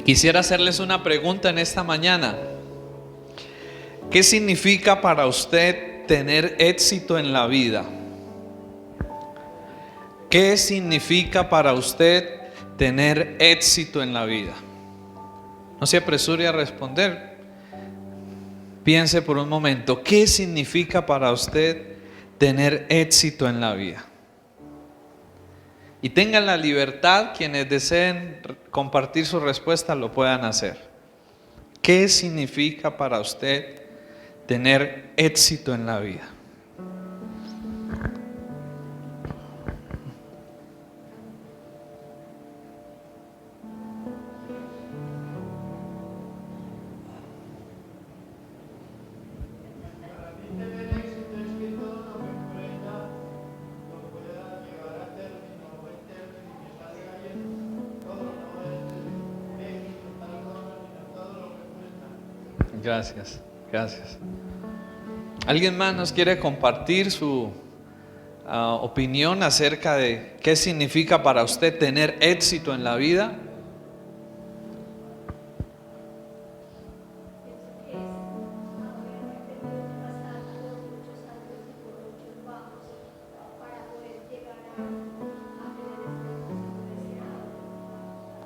Y quisiera hacerles una pregunta en esta mañana. ¿Qué significa para usted tener éxito en la vida? ¿Qué significa para usted tener éxito en la vida? No se apresure a responder. Piense por un momento, ¿qué significa para usted tener éxito en la vida? Y tengan la libertad, quienes deseen compartir su respuesta lo puedan hacer. ¿Qué significa para usted tener éxito en la vida? Gracias, gracias. ¿Alguien más nos quiere compartir su opinión acerca de qué significa para usted tener éxito en la vida?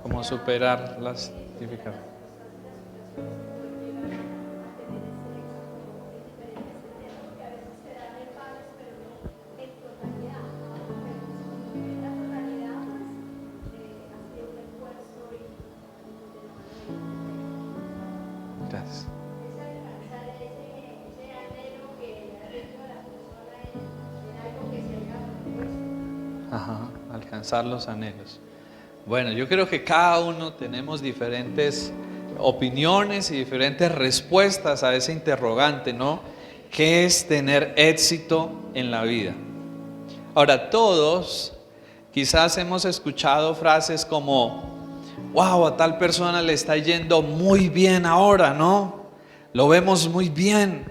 ¿Cómo superar las dificultades? Gracias. Ajá, alcanzar los anhelos. Bueno, yo creo que cada uno tenemos diferentes opiniones y diferentes respuestas a ese interrogante, ¿no? ¿Qué es tener éxito en la vida? Ahora, todos quizás hemos escuchado frases como: wow, a tal persona le está yendo muy bien ahora, ¿no? Lo vemos muy bien,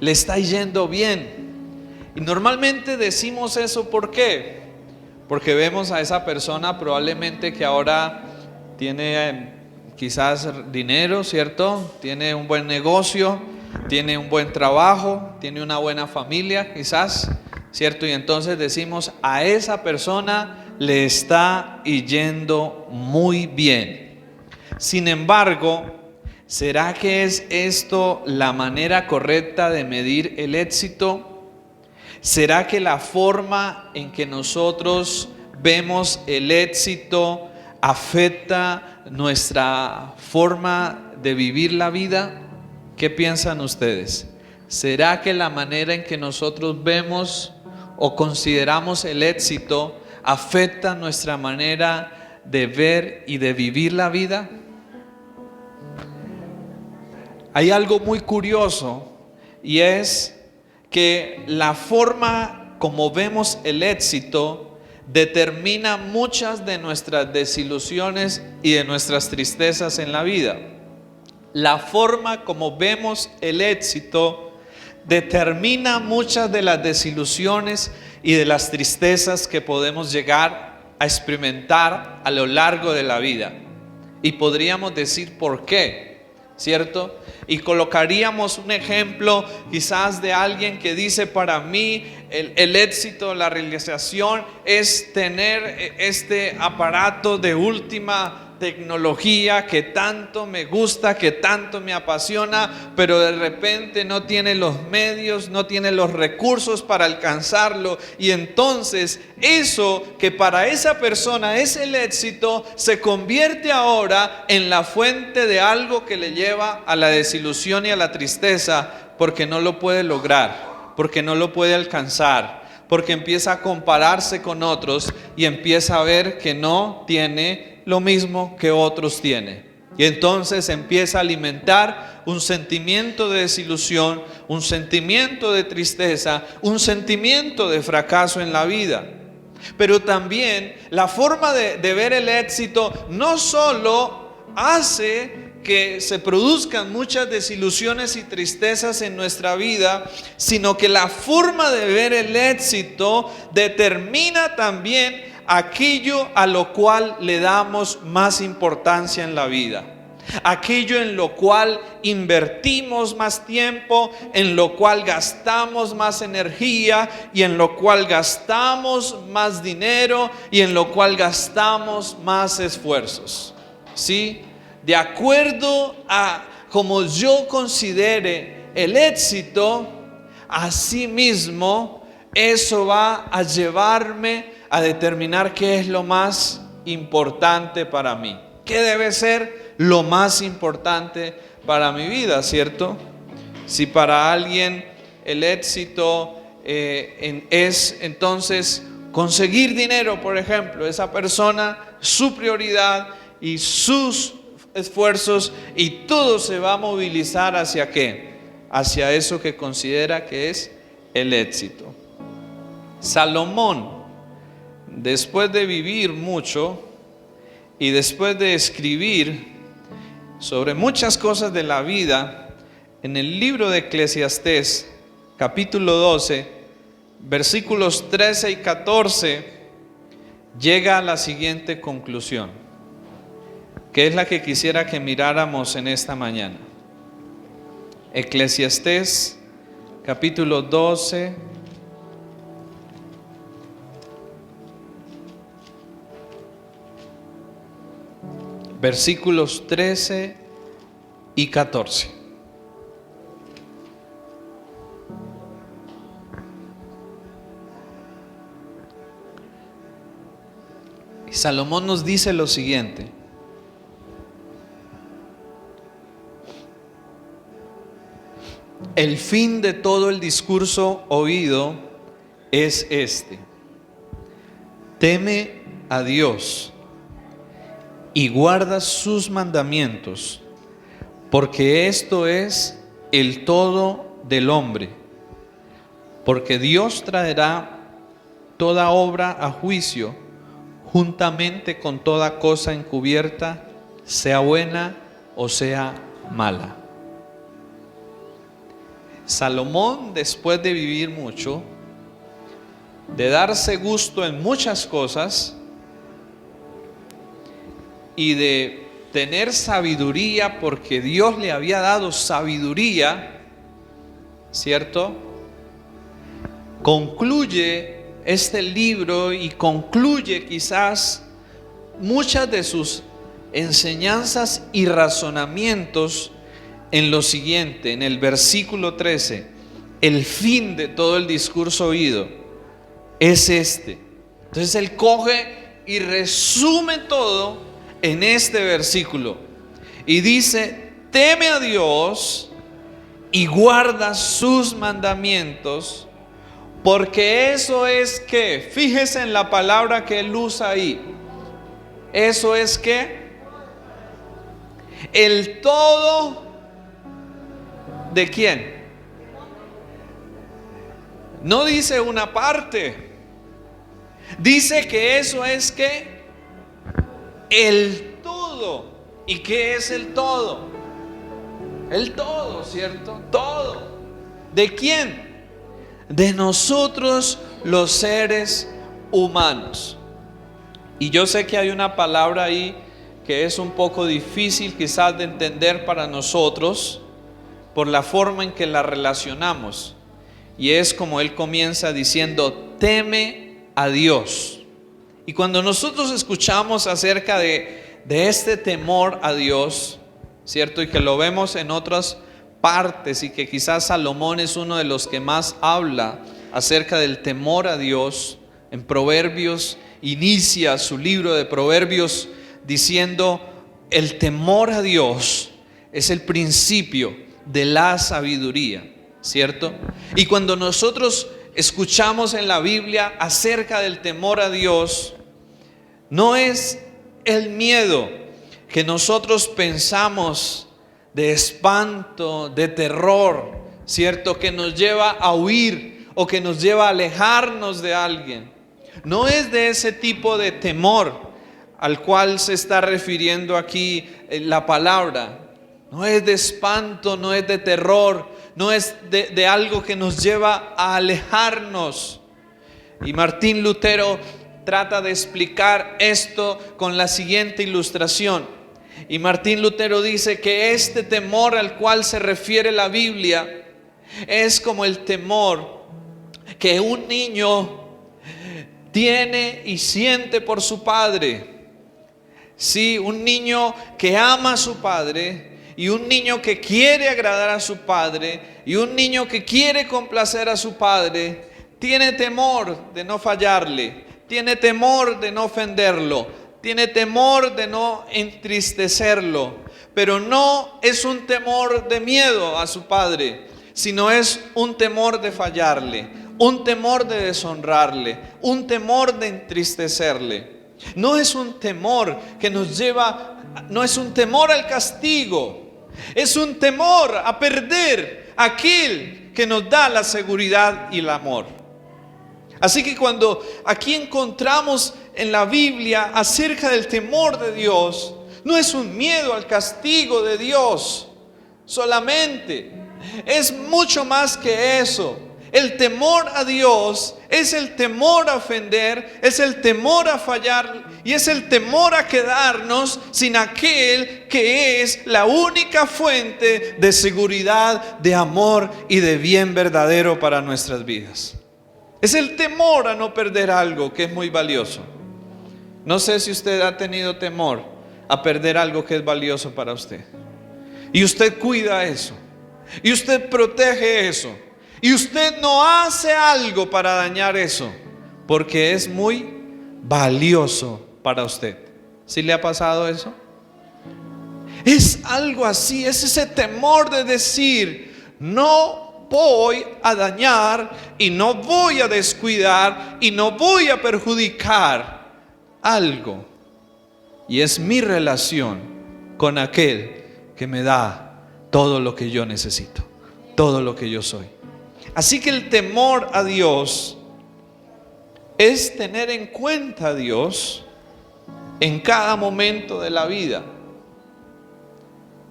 le está yendo bien. Y normalmente decimos eso, ¿por qué? Porque vemos a esa persona probablemente que ahora tiene quizás dinero, ¿cierto? Tiene un buen negocio, tiene un buen trabajo, tiene una buena familia quizás, ¿cierto? Y entonces decimos, a esa persona le está yendo muy bien. Sin embargo, ¿será que es esto la manera correcta de medir el éxito? ¿Será que la forma en que nosotros vemos el éxito afecta nuestra forma de vivir la vida? ¿Qué piensan ustedes? ¿Será que la manera en que nosotros vemos o consideramos el éxito afecta nuestra manera de ver y de vivir la vida? Hay algo muy curioso, y es que la forma como vemos el éxito determina muchas de nuestras desilusiones y de nuestras tristezas en la vida. La forma como vemos el éxito determina muchas de las desilusiones y de las tristezas que podemos llegar a experimentar a lo largo de la vida. Y podríamos decir por qué, ¿cierto? Y colocaríamos un ejemplo quizás de alguien que dice: para mí el éxito, la realización es tener este aparato de última tecnología que tanto me gusta, que tanto me apasiona, pero de repente no tiene los medios, no tiene los recursos para alcanzarlo, y entonces eso que para esa persona es el éxito se convierte ahora en la fuente de algo que le lleva a la desilusión y a la tristeza, porque no lo puede lograr, porque no lo puede alcanzar, porque empieza a compararse con otros y empieza a ver que no tiene lo mismo que otros tienen. Y entonces empieza a alimentar un sentimiento de desilusión, un sentimiento de tristeza, un sentimiento de fracaso en la vida. Pero también la forma de ver el éxito no solo hace que se produzcan muchas desilusiones y tristezas en nuestra vida, sino que la forma de ver el éxito determina también aquello a lo cual le damos más importancia en la vida. Aquello en lo cual invertimos más tiempo, en lo cual gastamos más energía y en lo cual gastamos más dinero y en lo cual gastamos más esfuerzos. ¿Sí? De acuerdo a como yo considere el éxito, asimismo eso va a llevarme a determinar qué es lo más importante para mí. ¿Qué debe ser lo más importante para mi vida, cierto? Si para alguien el éxito es entonces conseguir dinero, por ejemplo, esa persona, su prioridad y sus esfuerzos y todo se va a movilizar hacia ¿qué? Hacia eso que considera que es el éxito. Salomón, después de vivir mucho y después de escribir sobre muchas cosas de la vida, en el libro de Eclesiastés, capítulo 12, versículos 13 y 14, llega a la siguiente conclusión, que es la que quisiera que miráramos en esta mañana. Eclesiastés, capítulo 12, versículos 13 y 14. Y Salomón nos dice lo siguiente: el fin de todo el discurso oído es este: teme a Dios y guarda sus mandamientos, porque esto es el todo del hombre. Porque Dios traerá toda obra a juicio, juntamente con toda cosa encubierta, sea buena o sea mala. Salomón, después de vivir mucho, de darse gusto en muchas cosas y de tener sabiduría, porque Dios le había dado sabiduría, ¿cierto? Concluye este libro y concluye quizás muchas de sus enseñanzas y razonamientos en lo siguiente, en el versículo 13: el fin de todo el discurso oído es este. Entonces él coge y resume todo en este versículo y dice: teme a Dios y guarda sus mandamientos, porque eso es que, fíjese en la palabra que él usa ahí, eso es que el todo de quién. No dice una parte, dice que eso es que el todo. ¿Y qué es el todo? El todo, ¿cierto? Todo. ¿De quién? De nosotros los seres humanos. Y yo sé que hay una palabra ahí que es un poco difícil quizás de entender para nosotros por la forma en que la relacionamos. Y es como él comienza diciendo: teme a Dios. Y cuando nosotros escuchamos acerca de este temor a Dios, ¿cierto? Y que lo vemos en otras partes y que quizás Salomón es uno de los que más habla acerca del temor a Dios. En Proverbios inicia su libro de Proverbios diciendo: el temor a Dios es el principio de la sabiduría, ¿cierto? Y cuando nosotros escuchamos en la Biblia acerca del temor a Dios, no es el miedo que nosotros pensamos de espanto, de terror, ¿cierto? Que nos lleva a huir o que nos lleva a alejarnos de alguien. No es de ese tipo de temor al cual se está refiriendo aquí la palabra. No es de espanto, no es de terror, no es de algo que nos lleva a alejarnos. Y Martín Lutero trata de explicar esto con la siguiente ilustración. Y Martín Lutero dice que este temor al cual se refiere la Biblia es como el temor que un niño tiene y siente por su padre. Sí, un niño que ama a su padre y un niño que quiere agradar a su padre y un niño que quiere complacer a su padre, tiene temor de no fallarle, tiene temor de no ofenderlo, tiene temor de no entristecerlo, pero no es un temor de miedo a su padre, sino es un temor de fallarle, un temor de deshonrarle, un temor de entristecerle. No es un temor que nos lleva, no es un temor al castigo, es un temor a perder aquel que nos da la seguridad y el amor. Así que cuando aquí encontramos en la Biblia acerca del temor de Dios, no es un miedo al castigo de Dios solamente, es mucho más que eso. El temor a Dios es el temor a ofender, es el temor a fallar y es el temor a quedarnos sin aquel que es la única fuente de seguridad, de amor y de bien verdadero para nuestras vidas. Es el temor a no perder algo que es muy valioso. No sé si usted ha tenido temor a perder algo que es valioso para usted. Y usted cuida eso. Y usted protege eso. Y usted no hace algo para dañar eso, porque es muy valioso para usted. ¿Sí le ha pasado eso? Es algo así, es ese temor de decir, no voy a dañar y no voy a descuidar y no voy a perjudicar algo. Y es mi relación con aquel que me da todo lo que yo necesito, todo lo que yo soy. Así que el temor a Dios es tener en cuenta a Dios en cada momento de la vida.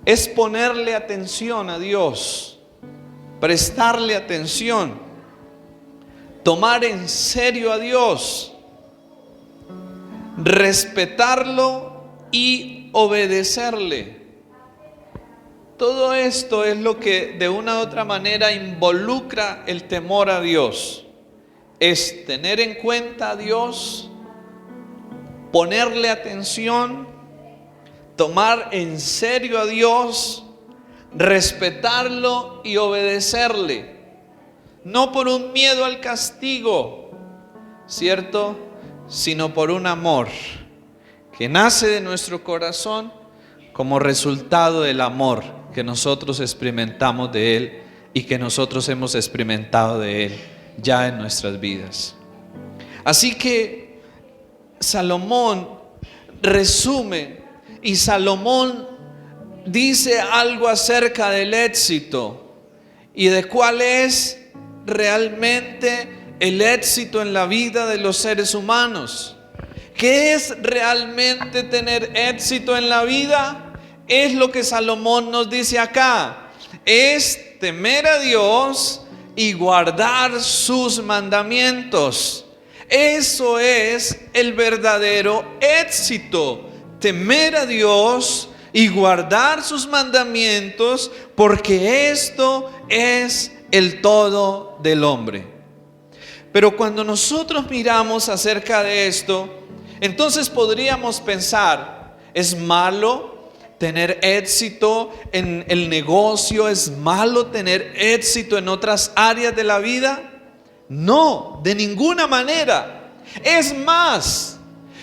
Es ponerle atención a Dios, prestarle atención, tomar en serio a Dios, respetarlo y obedecerle. Todo esto es lo que de una u otra manera involucra el temor a Dios. Es tener en cuenta a Dios, ponerle atención, tomar en serio a Dios, respetarlo y obedecerle. No por un miedo al castigo, ¿cierto? Sino por un amor que nace de nuestro corazón como resultado del amor que nosotros experimentamos de Él y que nosotros hemos experimentado de Él ya en nuestras vidas. Así que Salomón resume y Salomón dice algo acerca del éxito y de cuál es realmente el éxito en la vida de los seres humanos. ¿Qué es realmente tener éxito en la vida? Es lo que Salomón nos dice acá. Es temer a Dios y guardar sus mandamientos. Eso es el verdadero éxito. Temer a Dios y guardar sus mandamientos, porque esto es el todo del hombre. Pero cuando nosotros miramos acerca de esto, entonces podríamos pensar, ¿es malo tener éxito en el negocio? ¿Es malo tener éxito en otras áreas de la vida? No, de ninguna manera. Es más,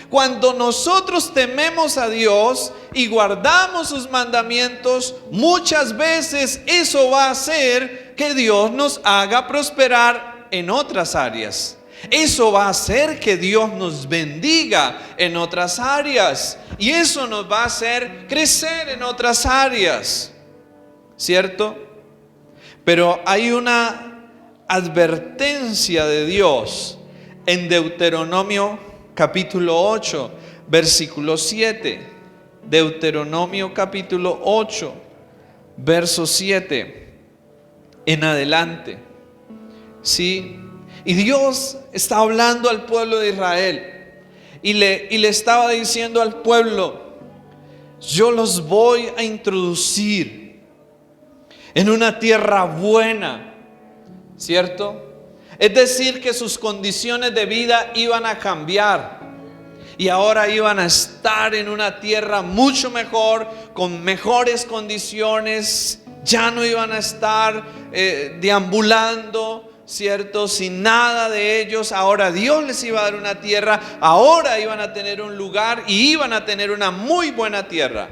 cuando nosotros tememos a Dios y guardamos sus mandamientos, muchas veces eso va a hacer que Dios nos haga prosperar en otras áreas. Eso va a hacer que Dios nos bendiga en otras áreas. Y eso nos va a hacer crecer en otras áreas, ¿cierto? Pero hay una advertencia de Dios en Deuteronomio capítulo 8, versículo 7. Deuteronomio capítulo 8, verso 7 en adelante. ¿Sí? Y Dios está hablando al pueblo de Israel y le estaba diciendo al pueblo: yo los voy a introducir en una tierra buena, ¿cierto? Es decir, que sus condiciones de vida iban a cambiar y ahora iban a estar en una tierra mucho mejor, con mejores condiciones. Ya no iban a estar deambulando, ¿cierto? Sin nada de ellos. Ahora Dios les iba a dar una tierra. Ahora iban a tener un lugar y iban a tener una muy buena tierra,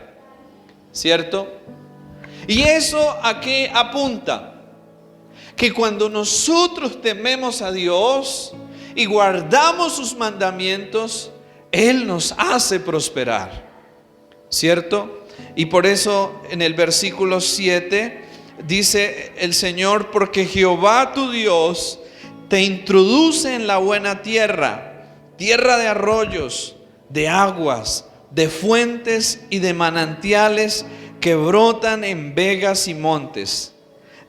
¿cierto? ¿Y eso a qué apunta? Que cuando nosotros tememos a Dios y guardamos sus mandamientos, Él nos hace prosperar, ¿cierto? Y por eso en el versículo 7 dice el Señor: porque Jehová tu Dios te introduce en la buena tierra, tierra de arroyos, de aguas, de fuentes y de manantiales que brotan en vegas y montes,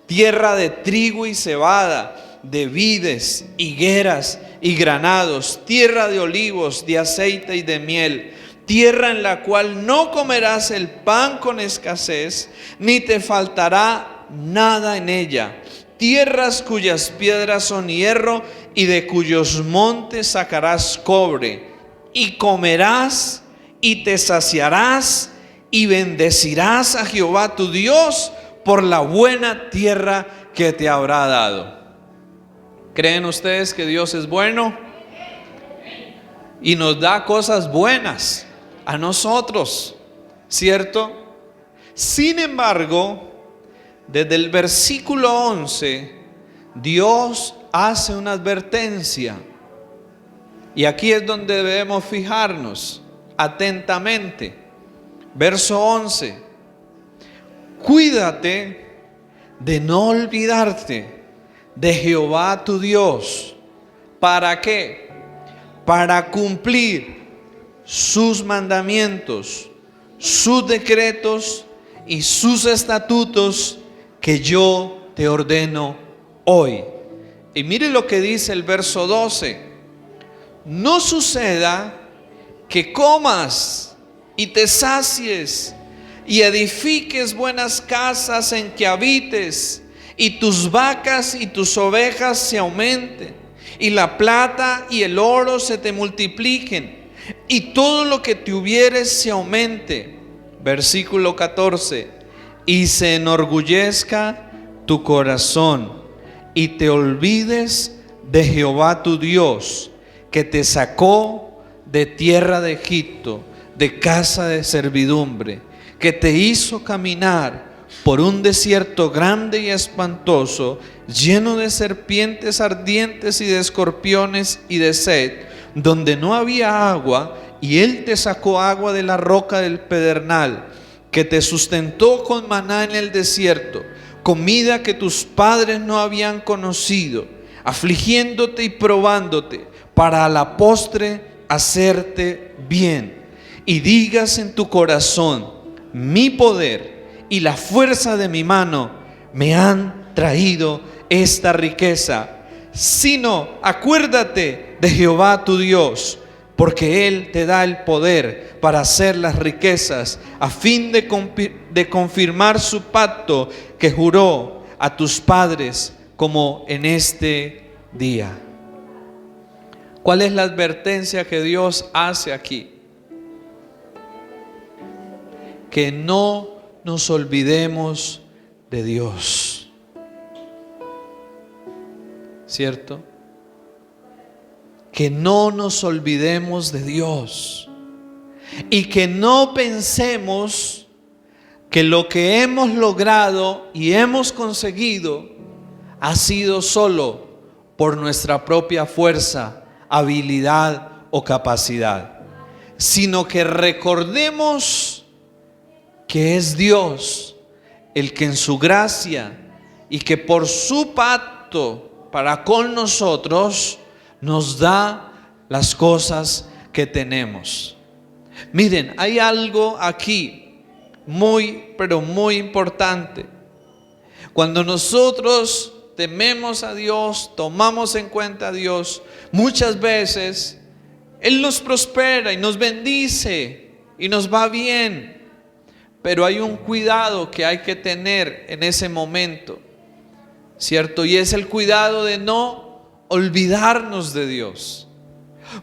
tierra de trigo y cebada, de vides, higueras y granados, tierra de olivos, de aceite y de miel, tierra en la cual no comerás el pan con escasez, ni te faltará nada en ella, tierras cuyas piedras son hierro y de cuyos montes sacarás cobre, y comerás y te saciarás y bendecirás a Jehová tu Dios por la buena tierra que te habrá dado. ¿Creen ustedes que Dios es bueno? Y nos da cosas buenas a nosotros, ¿cierto? Sin embargo, desde el versículo 11, Dios hace una advertencia. Y aquí es donde debemos fijarnos atentamente. Verso 11: cuídate de no olvidarte de Jehová tu Dios. ¿Para qué? Para cumplir sus mandamientos, sus decretos y sus estatutos que yo te ordeno hoy. Y mire lo que dice el verso 12: no suceda que comas y te sacies y edifiques buenas casas en que habites, y tus vacas y tus ovejas se aumenten, y la plata y el oro se te multipliquen, y todo lo que te hubieres se aumente. Versículo 14: y se enorgullezca tu corazón, y te olvides de Jehová tu Dios, que te sacó de tierra de Egipto, de casa de servidumbre, que te hizo caminar por un desierto grande y espantoso, lleno de serpientes ardientes y de escorpiones y de sed, donde no había agua, y Él te sacó agua de la roca del pedernal, que te sustentó con maná en el desierto, comida que tus padres no habían conocido, afligiéndote y probándote, para a la postre hacerte bien. Y digas en tu corazón: mi poder y la fuerza de mi mano me han traído esta riqueza. Sino acuérdate de Jehová tu Dios, porque Él te da el poder para hacer las riquezas, a fin de confirmar su pacto que juró a tus padres, como en este día. ¿Cuál es la advertencia que Dios hace aquí? Que no nos olvidemos de Dios, ¿cierto? Que no nos olvidemos de Dios y que no pensemos que lo que hemos logrado y hemos conseguido ha sido solo por nuestra propia fuerza, habilidad o capacidad, sino que recordemos que es Dios el que en su gracia y que por su pacto para con nosotros nos da las cosas que tenemos. Miren, hay algo aquí muy, pero muy importante. Cuando nosotros tememos a Dios, tomamos en cuenta a Dios, muchas veces Él nos prospera y nos bendice y nos va bien. Pero hay un cuidado que hay que tener en ese momento, ¿cierto? Y es el cuidado de no olvidarnos de Dios.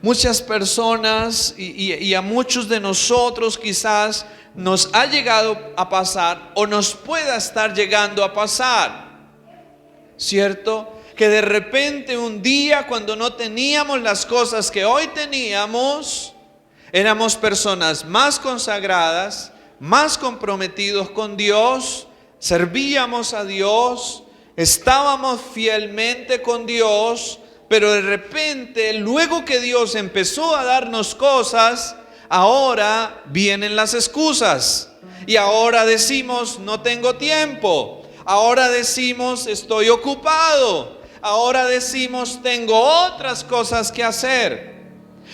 Muchas personas y a muchos de nosotros quizás nos ha llegado a pasar o nos pueda estar llegando a pasar, ¿cierto? Que de repente un día, cuando no teníamos las cosas que hoy teníamos, éramos personas más consagradas, más comprometidos con Dios, servíamos a Dios, estábamos fielmente con Dios, pero de repente, luego que Dios empezó a darnos cosas, ahora vienen las excusas. Y ahora decimos, no tengo tiempo. Ahora decimos, estoy ocupado. Ahora decimos, tengo otras cosas que hacer.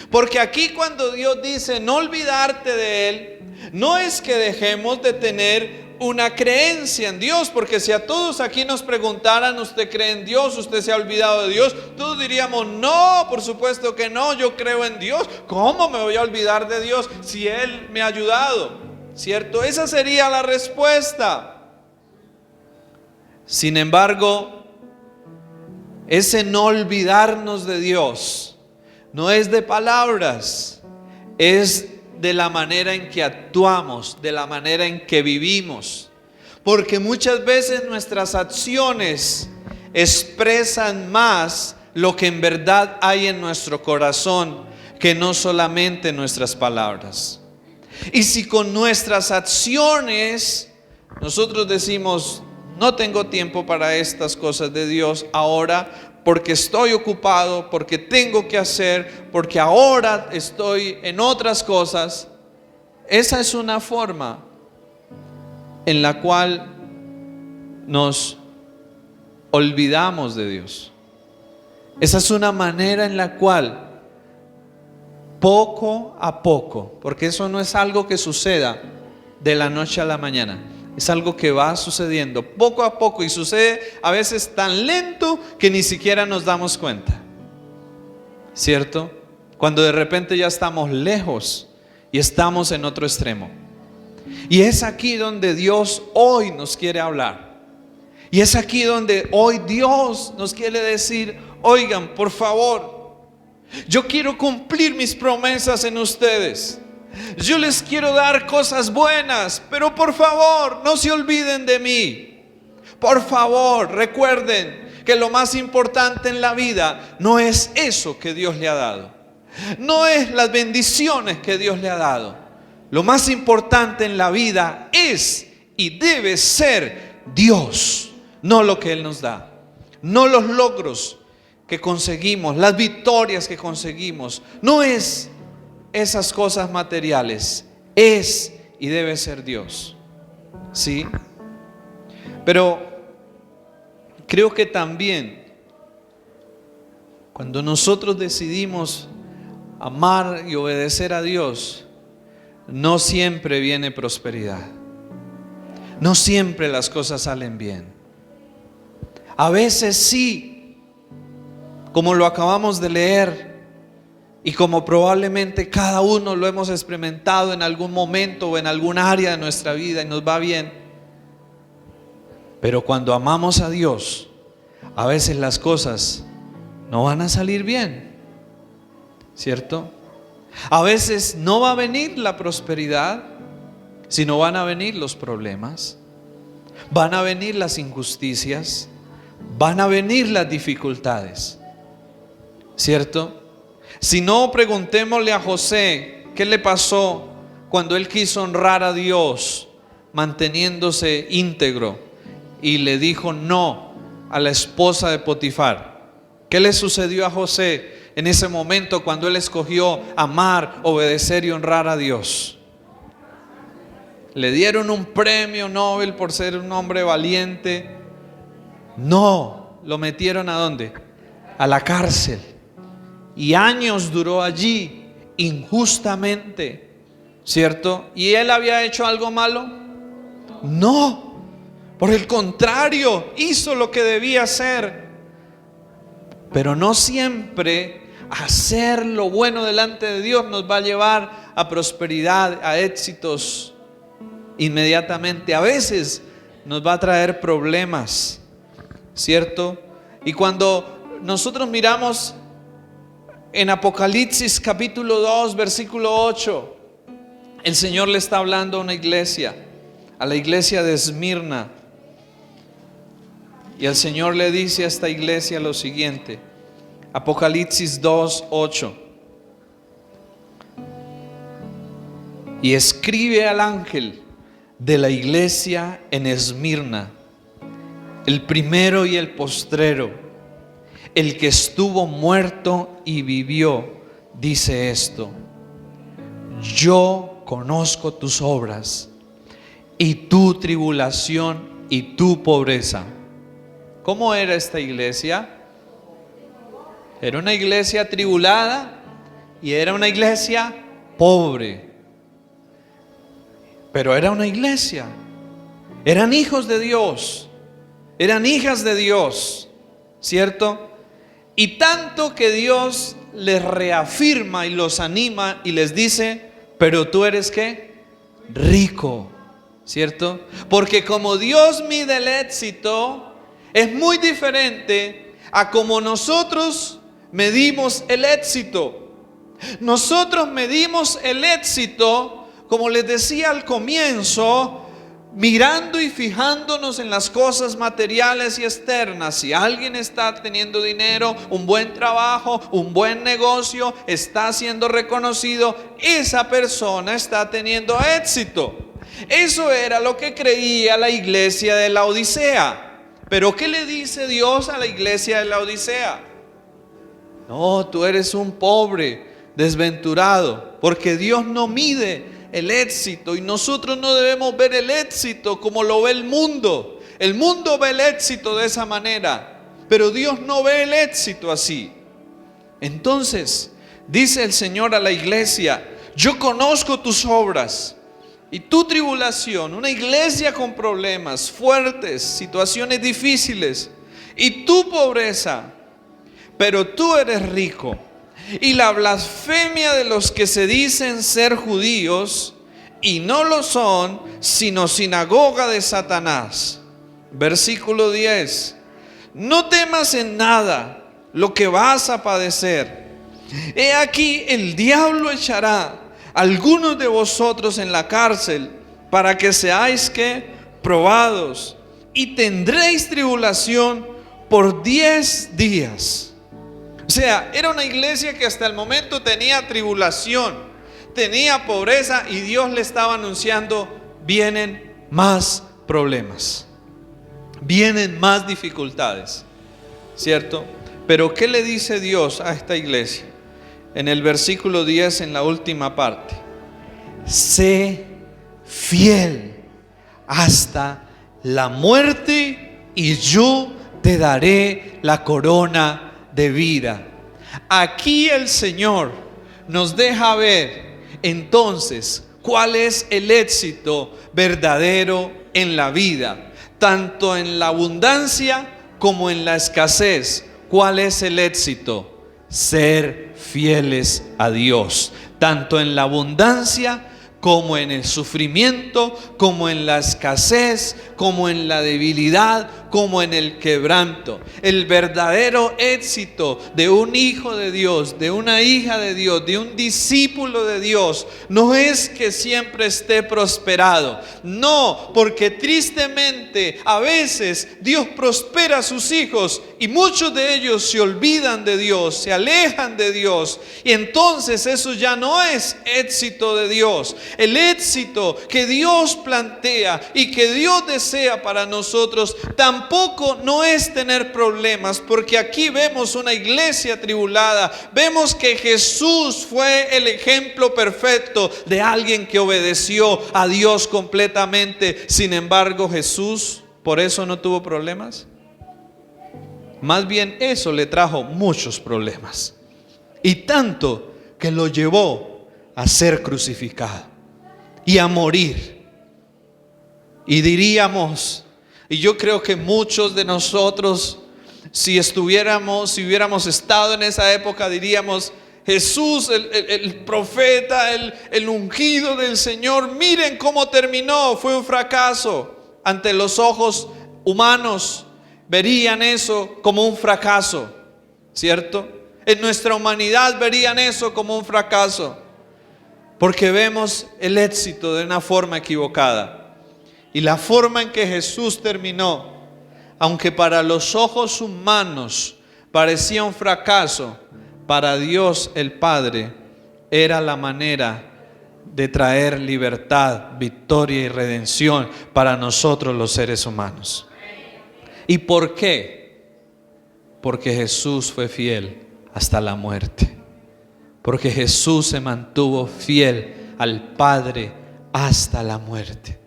Porque aquí cuando Dios dice no olvidarte de Él, no es que dejemos de tener una creencia en Dios, porque si a todos aquí nos preguntaran, ¿usted cree en Dios? ¿Usted se ha olvidado de Dios? Todos diríamos, no, por supuesto que no, yo creo en Dios. ¿Cómo me voy a olvidar de Dios si Él me ha ayudado? ¿Cierto? Esa sería la respuesta. Sin embargo, ese no olvidarnos de Dios no es de palabras, es de la manera en que actuamos, de la manera en que vivimos. Porque muchas veces nuestras acciones expresan más lo que en verdad hay en nuestro corazón que no solamente nuestras palabras. Y si con nuestras acciones nosotros decimos, no tengo tiempo para estas cosas de Dios ahora, porque estoy ocupado, porque tengo que hacer, porque ahora estoy en otras cosas. Esa es una forma en la cual nos olvidamos de Dios. Esa es una manera en la cual poco a poco, porque eso no es algo que suceda de la noche a la mañana, es algo que va sucediendo poco a poco y sucede a veces tan lento que ni siquiera nos damos cuenta, ¿cierto? Cuando de repente ya estamos lejos y estamos en otro extremo. Y es aquí donde Dios hoy nos quiere hablar. Y es aquí donde hoy Dios nos quiere decir, oigan, por favor, yo quiero cumplir mis promesas en ustedes. Yo les quiero dar cosas buenas, pero por favor, no se olviden de mí. Por favor, recuerden que lo más importante en la vida no es eso que Dios le ha dado. No es las bendiciones que Dios le ha dado. Lo más importante en la vida es y debe ser Dios, no lo que Él nos da, no los logros que conseguimos, las victorias que conseguimos. No es esas cosas materiales, es y debe ser Dios, ¿sí? Pero creo que también cuando nosotros decidimos amar y obedecer a Dios, no siempre viene prosperidad, no siempre las cosas salen bien. A veces sí, como lo acabamos de leer, y como probablemente cada uno lo hemos experimentado en algún momento o en algún área de nuestra vida y nos va bien. Pero cuando amamos a Dios, a veces las cosas no van a salir bien, ¿cierto? A veces no va a venir la prosperidad, sino van a venir los problemas, van a venir las injusticias, van a venir las dificultades, ¿cierto? Si no, preguntémosle a José qué le pasó cuando él quiso honrar a Dios manteniéndose íntegro y le dijo no a la esposa de Potifar. ¿Qué le sucedió a José en ese momento cuando él escogió amar, obedecer y honrar a Dios? Le dieron un premio Nobel por ser un hombre valiente. No, lo metieron ¿a dónde? A la cárcel. Y años duró allí injustamente, ¿cierto? ¿Y él había hecho algo malo? No, por el contrario, hizo lo que debía hacer. Pero no siempre hacer lo bueno delante de Dios nos va a llevar a prosperidad, a éxitos inmediatamente. A veces nos va a traer problemas, ¿cierto? Y cuando nosotros miramos en Apocalipsis capítulo 2, versículo 8, el Señor le está hablando a una iglesia, a la iglesia de Esmirna. Y el Señor le dice a esta iglesia lo siguiente. Apocalipsis 2, 8. Y escribe al ángel de la iglesia en Esmirna, el primero y el postrero, el que estuvo muerto y vivió, dice esto: yo conozco tus obras y tu tribulación y tu pobreza. ¿Cómo era esta iglesia? Era una iglesia tribulada y era una iglesia pobre. Pero era una iglesia. Eran hijos de Dios. Eran hijas de Dios, ¿cierto? Y tanto que Dios les reafirma y los anima y les dice: pero tú eres ¿qué? Rico, ¿cierto? Porque como Dios mide el éxito, es muy diferente a como nosotros medimos el éxito. Nosotros medimos el éxito, como les decía al comienzo, mirando y fijándonos en las cosas materiales y externas. Si alguien está teniendo dinero, un buen trabajo, un buen negocio, está siendo reconocido, esa persona está teniendo éxito. Eso era lo que creía la iglesia de la Odisea. Pero ¿qué le dice Dios a la iglesia de la Odisea? No, tú eres un pobre, desventurado, porque Dios no mide el éxito y nosotros no debemos ver el éxito como lo ve el mundo. El mundo ve el éxito de esa manera, pero Dios no ve el éxito así. Entonces, dice el Señor a la iglesia: yo conozco tus obras y tu tribulación, una iglesia con problemas fuertes, situaciones difíciles, y tu pobreza, pero tú eres rico. Y la blasfemia de los que se dicen ser judíos y no lo son, sino sinagoga de Satanás. Versículo 10. No temas en nada lo que vas a padecer. He aquí, el diablo echará a algunos de vosotros en la cárcel para que seáis ¿qué? Probados, y tendréis tribulación por 10 días. O sea, era una iglesia que hasta el momento tenía tribulación, tenía pobreza, y Dios le estaba anunciando: vienen más problemas, vienen más dificultades, ¿cierto? Pero ¿qué le dice Dios a esta iglesia? En el versículo 10, en la última parte: sé fiel hasta la muerte y yo te daré la corona de vida. Aquí el Señor nos deja ver entonces cuál es el éxito verdadero en la vida, tanto en la abundancia como en la escasez. ¿Cuál es el éxito? Ser fieles a Dios, tanto en la abundancia como en el sufrimiento, como en la escasez, como en la debilidad, como en el quebranto. El verdadero éxito de un hijo de Dios, de una hija de Dios, de un discípulo de Dios, no es que siempre esté prosperado. No, porque tristemente a veces Dios prospera a sus hijos y muchos de ellos se olvidan de Dios, se alejan de Dios, y entonces eso ya no es éxito de Dios. El éxito que Dios plantea y que Dios desea para nosotros tampoco no es tener problemas, porque aquí vemos una iglesia tribulada. Vemos que Jesús fue el ejemplo perfecto de alguien que obedeció a Dios completamente. Sin embargo, Jesús por eso no tuvo problemas. Más bien eso le trajo muchos problemas, y tanto que lo llevó a ser crucificado y a morir. Y diríamos, y yo creo que muchos de nosotros Si hubiéramos estado en esa época, diríamos: Jesús, el profeta, el ungido del Señor, miren cómo terminó, fue un fracaso. Ante los ojos humanos verían eso como un fracaso, ¿cierto? En nuestra humanidad verían eso como un fracaso, porque vemos el éxito de una forma equivocada. Y la forma en que Jesús terminó, aunque para los ojos humanos parecía un fracaso, para Dios el Padre era la manera de traer libertad, victoria y redención para nosotros los seres humanos. ¿Y por qué? Porque Jesús fue fiel hasta la muerte. Porque Jesús se mantuvo fiel al Padre hasta la muerte.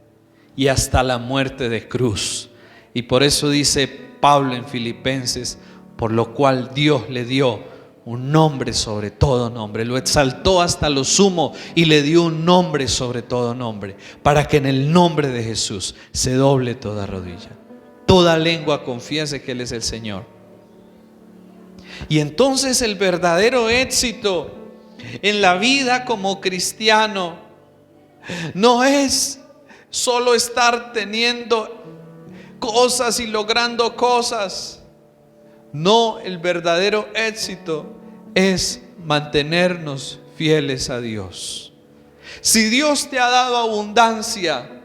Y hasta la muerte de cruz. Y por eso dice Pablo en Filipenses: por lo cual Dios le dio un nombre sobre todo nombre, lo exaltó hasta lo sumo y le dio un nombre sobre todo nombre, para que en el nombre de Jesús se doble toda rodilla, toda lengua confiese que Él es el Señor. Y entonces el verdadero éxito en la vida como cristiano no es solo estar teniendo cosas y logrando cosas. No, el verdadero éxito es mantenernos fieles a Dios. Si Dios te ha dado abundancia,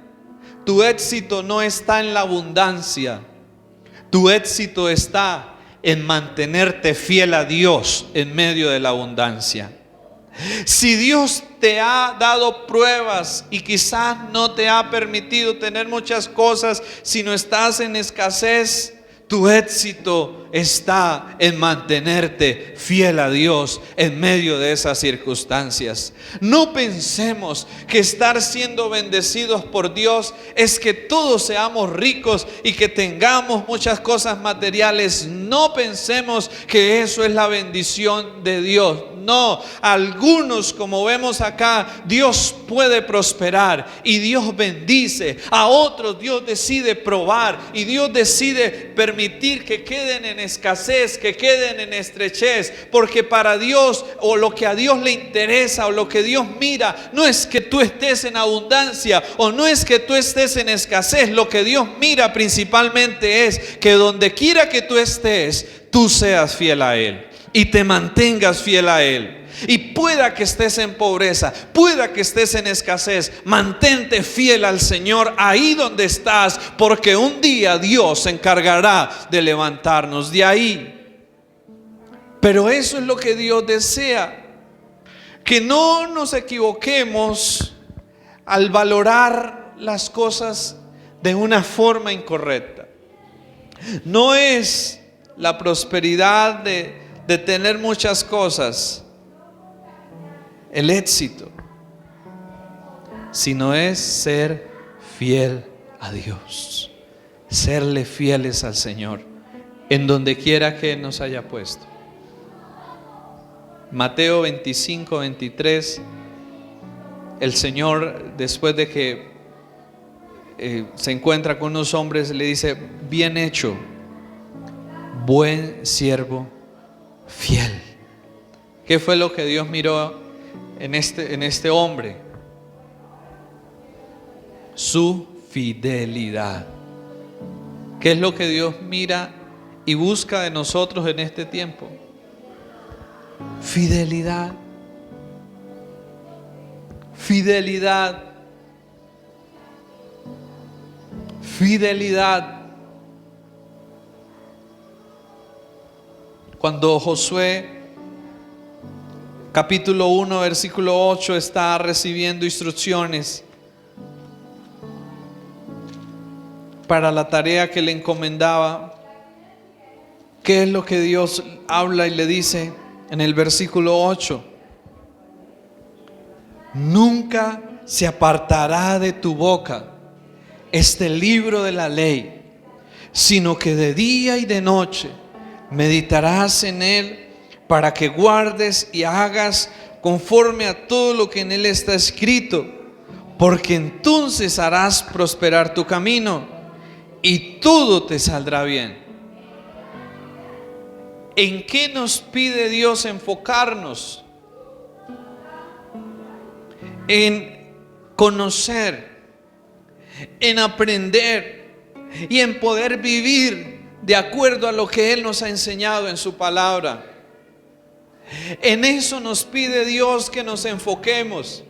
tu éxito no está en la abundancia. Tu éxito está en mantenerte fiel a Dios en medio de la abundancia. Si Dios te ha dado pruebas y quizás no te ha permitido tener muchas cosas, sino estás en escasez, tu éxito está en mantenerte fiel a Dios en medio de esas circunstancias. No pensemos que estar siendo bendecidos por Dios es que todos seamos ricos y que tengamos muchas cosas materiales. No pensemos que eso es la bendición de Dios. No, algunos, como vemos acá, Dios puede prosperar y Dios bendice. A otros Dios decide probar y Dios decide permitir que queden en escasez, que queden en estrechez, porque para Dios, o lo que a Dios le interesa, o lo que Dios mira, no es que tú estés en abundancia o no es que tú estés en escasez. Lo que Dios mira principalmente es que donde quiera que tú estés, tú seas fiel a Él y te mantengas fiel a Él. Y pueda que estés en pobreza, pueda que estés en escasez, mantente fiel al Señor ahí donde estás, porque un día Dios se encargará de levantarnos de ahí. Pero eso es lo que Dios desea, que no nos equivoquemos al valorar las cosas de una forma incorrecta. No es la prosperidad de tener muchas cosas el éxito, sino es ser fiel a Dios, serle fieles al Señor en donde quiera que Él nos haya puesto. Mateo 25, 23, el Señor, después de que se encuentra con unos hombres, le dice: bien hecho, buen siervo fiel. ¿Qué fue lo que Dios miró en este hombre? Su fidelidad. ¿Qué es lo que Dios mira y busca de nosotros en este tiempo? Fidelidad. Fidelidad. Fidelidad. Cuando Josué capítulo 1 versículo 8 está recibiendo instrucciones para la tarea que le encomendaba, ¿qué es lo que Dios habla y le dice en el versículo 8? Nunca se apartará de tu boca este libro de la ley, sino que de día y de noche meditarás en él, para que guardes y hagas conforme a todo lo que en él está escrito, porque entonces harás prosperar tu camino y todo te saldrá bien. ¿En qué nos pide Dios enfocarnos? En conocer, en aprender y en poder vivir de acuerdo a lo que Él nos ha enseñado en su palabra. En eso nos pide Dios que nos enfoquemos.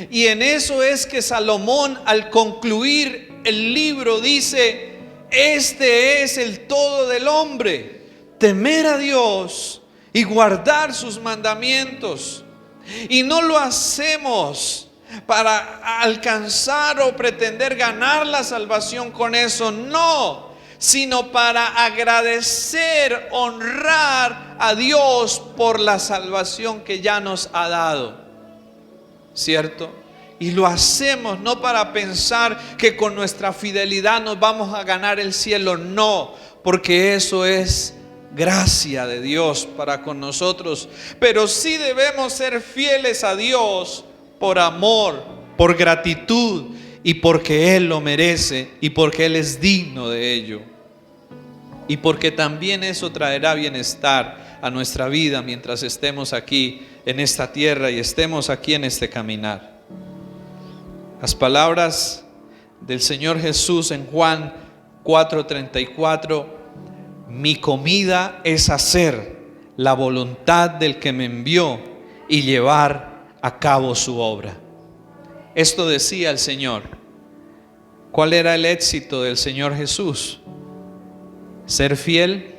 Y en eso es que Salomón, al concluir el libro, dice: este es el todo del hombre, temer a Dios y guardar sus mandamientos. Y no lo hacemos para alcanzar o pretender ganar la salvación con eso, no, sino para agradecer, honrar a Dios por la salvación que ya nos ha dado, ¿cierto? Y lo hacemos no para pensar que con nuestra fidelidad nos vamos a ganar el cielo, no, porque eso es gracia de Dios para con nosotros. Pero sí debemos ser fieles a Dios por amor, por gratitud y porque Él lo merece y porque Él es digno de ello. Y porque también eso traerá bienestar a nuestra vida mientras estemos aquí en esta tierra y estemos aquí en este caminar. Las palabras del Señor Jesús en Juan 4:34: mi comida es hacer la voluntad del que me envió y llevar a cabo su obra. Esto decía el Señor. ¿Cuál era el éxito del Señor Jesús? Ser fiel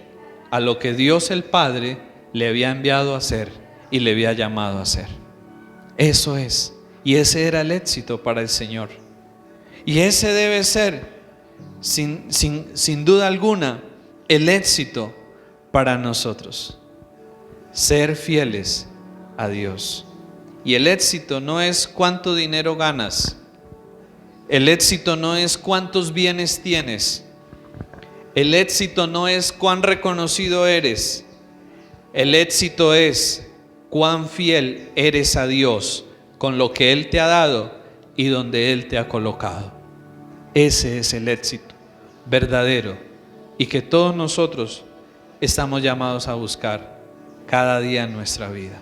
a lo que Dios el Padre le había enviado a hacer y le había llamado a hacer. Eso es. Y ese era el éxito para el Señor. Y ese debe ser, sin duda alguna, el éxito para nosotros. Ser fieles a Dios. Y el éxito no es cuánto dinero ganas. El éxito no es cuántos bienes tienes. El éxito no es cuán reconocido eres. El éxito es cuán fiel eres a Dios con lo que Él te ha dado y donde Él te ha colocado. Ese es el éxito verdadero y que todos nosotros estamos llamados a buscar cada día en nuestra vida.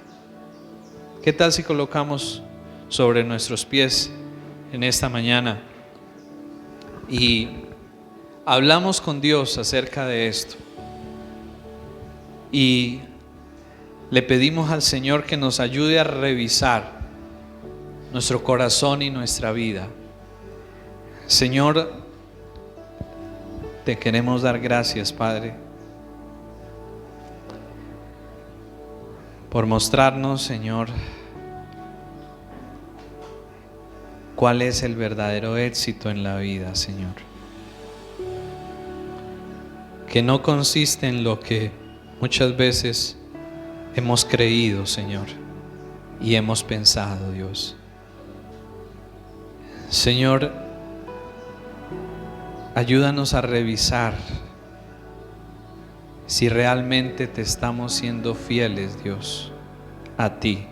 ¿Qué tal si colocamos sobre nuestros pies en esta mañana y hablamos con Dios acerca de esto? Y le pedimos al Señor que nos ayude a revisar nuestro corazón y nuestra vida. Señor, te queremos dar gracias, Padre, por mostrarnos, Señor, cuál es el verdadero éxito en la vida, Señor. Que no consiste en lo que muchas veces hemos creído, Señor, y hemos pensado, Dios. Señor, ayúdanos a revisar si realmente te estamos siendo fieles, Dios, a ti.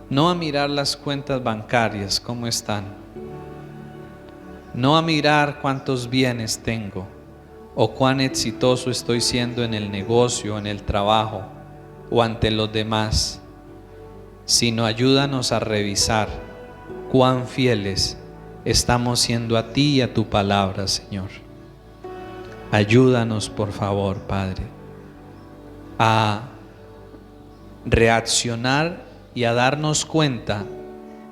No a mirar las cuentas bancarias, cómo están. No a mirar cuántos bienes tengo o cuán exitoso estoy siendo en el negocio, en el trabajo o ante los demás, sino ayúdanos a revisar cuán fieles estamos siendo a ti y a tu palabra, Señor. Ayúdanos, por favor, Padre, a reaccionar y a darnos cuenta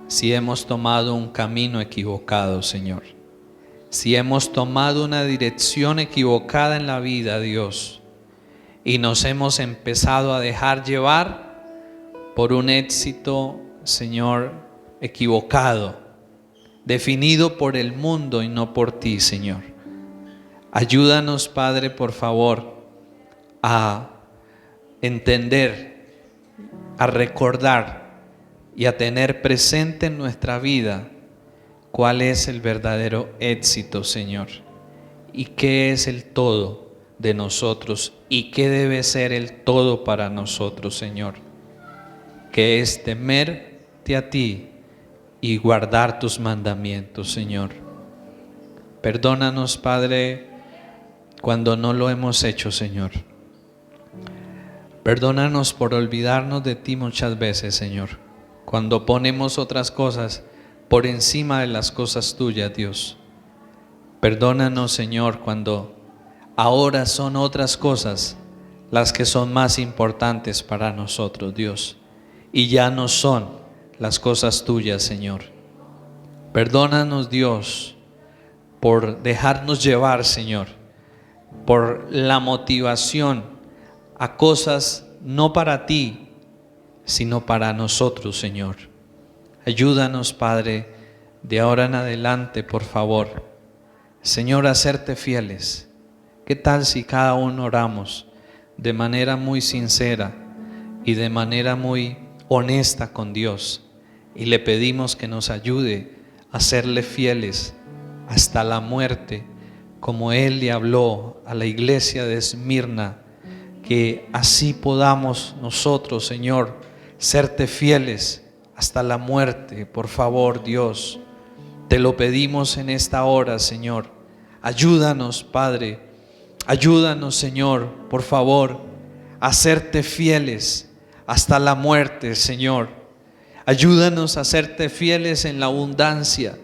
si hemos tomado un camino equivocado, Señor. Si hemos tomado una dirección equivocada en la vida, Dios, y nos hemos empezado a dejar llevar por un éxito, Señor, equivocado, definido por el mundo y no por ti, Señor. Ayúdanos, Padre, por favor, a entender, a recordar y a tener presente en nuestra vida cuál es el verdadero éxito, Señor, y qué es el todo de nosotros y qué debe ser el todo para nosotros, Señor, que es temerte a ti y guardar tus mandamientos, Señor. Perdónanos, Padre, cuando no lo hemos hecho, Señor. Perdónanos por olvidarnos de ti muchas veces, Señor, cuando ponemos otras cosas por encima de las cosas tuyas, Dios. Perdónanos, Señor, cuando ahora son otras cosas las que son más importantes para nosotros, Dios, y ya no son las cosas tuyas, Señor. Perdónanos, Dios, por dejarnos llevar, Señor, por la motivación a cosas no para ti, sino para nosotros, Señor. Ayúdanos, Padre, de ahora en adelante, por favor, Señor, a serte fieles. ¿Qué tal si cada uno oramos de manera muy sincera y de manera muy honesta con Dios y le pedimos que nos ayude a serle fieles hasta la muerte, como Él le habló a la iglesia de Esmirna, que así podamos nosotros, Señor, serte fieles hasta la muerte? Por favor, Dios, te lo pedimos en esta hora, Señor. Ayúdanos, Padre, ayúdanos, Señor, por favor, a serte fieles hasta la muerte, Señor. Ayúdanos a serte fieles en la abundancia,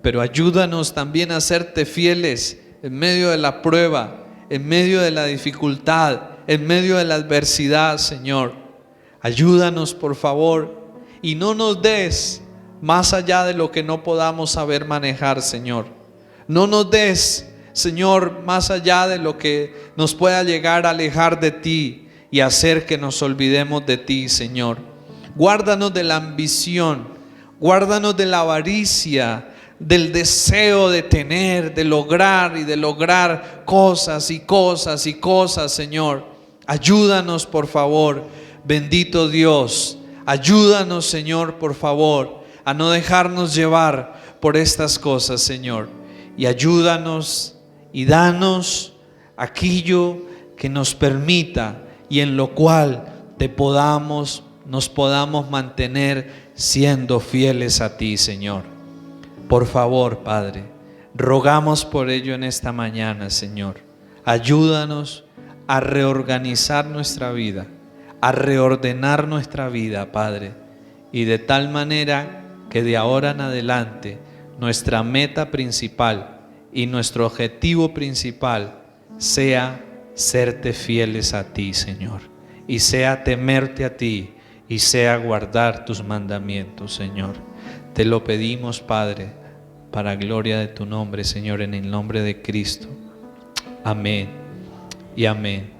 pero ayúdanos también a serte fieles en medio de la prueba, en medio de la dificultad, en medio de la adversidad, Señor. Ayúdanos, por favor, y no nos des más allá de lo que no podamos saber manejar, Señor. No nos des, Señor, más allá de lo que nos pueda llegar a alejar de ti y hacer que nos olvidemos de ti, Señor. Guárdanos de la ambición, guárdanos de la avaricia, del deseo de tener, de lograr y de lograr cosas y cosas y cosas, Señor. Ayúdanos, por favor, bendito Dios. Ayúdanos, Señor, por favor, a no dejarnos llevar por estas cosas, Señor. Y ayúdanos y danos aquello que nos permita y en lo cual nos podamos mantener siendo fieles a ti, Señor. Por favor, Padre, rogamos por ello en esta mañana, Señor. Ayúdanos a reorganizar nuestra vida, a reordenar nuestra vida, Padre, y de tal manera que de ahora en adelante nuestra meta principal y nuestro objetivo principal sea serte fieles a ti, Señor, y sea temerte a ti, y sea guardar tus mandamientos, Señor. Te lo pedimos, Padre, para gloria de tu nombre, Señor, en el nombre de Cristo. Amén y amén.